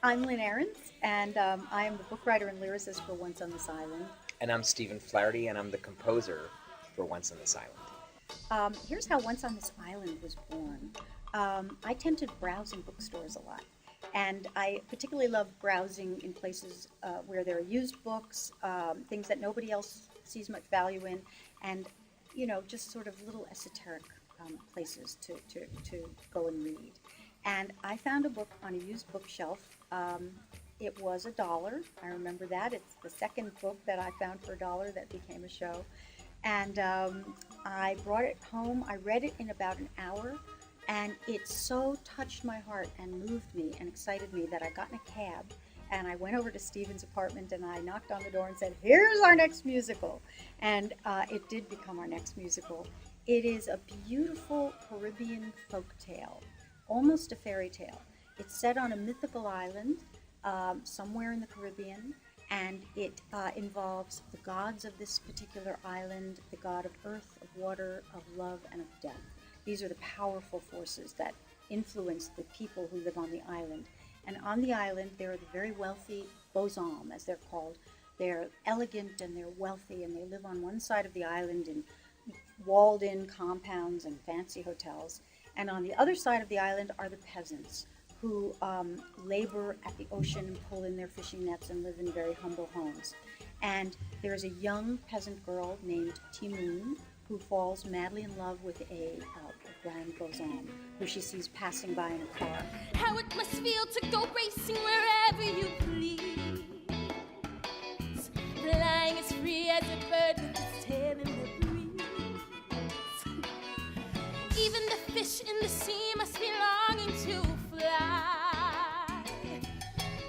I'm Lynn Ahrens, and I am the book writer and lyricist for Once on This Island. And I'm Stephen Flaherty, and I'm the composer for Once on This Island. Here's how Once on This Island was born. I tend to browse in bookstores a lot, and I particularly love browsing in places where there are used books, things that nobody else sees much value in, and just sort of little esoteric places to go and read. And I found a book on a used bookshelf. It was $1. I remember that. It's the second book that I found for $1 that became a show. And I brought it home. I read it in about an hour, and it so touched my heart and moved me and excited me that I got in a cab and I went over to Stephen's apartment and I knocked on the door and said, "Here's our next musical." And it did become our next musical. It is a beautiful Caribbean folk tale, almost a fairy tale. It's set on a mythical island somewhere in the Caribbean, and it involves the gods of this particular island, the god of earth, of water, of love, and of death. These are the powerful forces that influence the people who live on the island. And on the island, there are the very wealthy beaux-hommes, as they're called. They're elegant and they're wealthy, and they live on one side of the island in walled-in compounds and fancy hotels. And on the other side of the island are the peasants, who labor at the ocean and pull in their fishing nets and live in very humble homes. And there is a young peasant girl named Timoon who falls madly in love with a grand beaux-homme who she sees passing by in a car. How it must feel to go racing wherever you please, flying as free as a bird with its tail in the breeze. Even the fish in the sea must be longing to fly,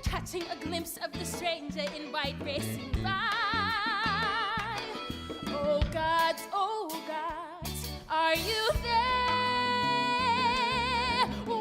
catching a glimpse of the stranger in white racing by. Oh gods, are you there?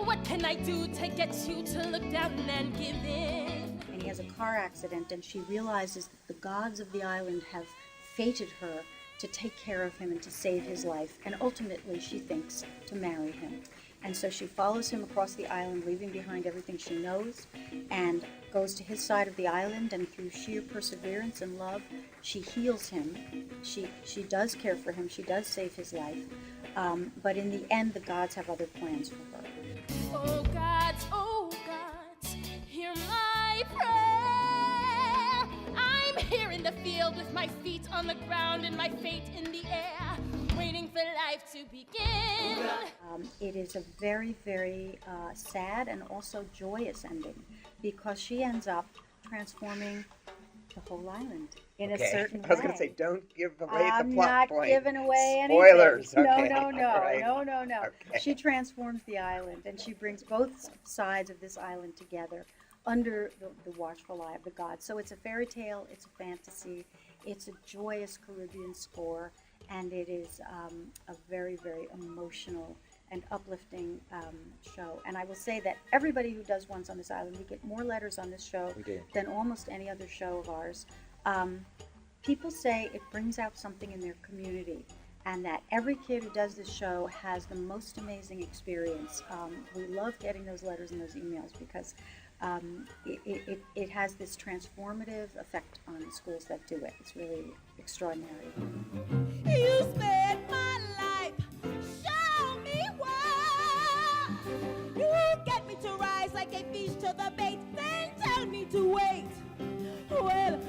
What can I do to get you to look down and give in? And he has a car accident, and she realizes that the gods of the island have fated her to take care of him and to save his life, and ultimately she thinks to marry him. And so she follows him across the island, leaving behind everything she knows, and goes to his side of the island, and through sheer perseverance and love, she heals him. She does care for him, she does save his life, but in the end, the gods have other plans for her. Oh gods, hear my prayer. I'm here in the field with my feet on the ground and my fate in the air, waiting for life to begin. It is a very, very sad and also joyous ending, because she ends up transforming the whole island in a certain way. I was going to say, don't give away the plot point. I'm not giving away anything. Spoilers. Okay. No. Right. No. Okay. She transforms the island, and she brings both sides of this island together under the watchful eye of the gods. So it's a fairy tale, it's a fantasy, it's a joyous Caribbean score, and it is a very, very emotional and uplifting show. And I will say that everybody who does Once on This Island, we get more letters on this show than almost any other show of ours. People say it brings out something in their community, and that every kid who does this show has the most amazing experience. We love getting those letters and those emails, because it has this transformative effect on the schools that do it. It's really extraordinary. You spared my life, show me why. You get me to rise like a fish to the bait, then tell me to wait. Well,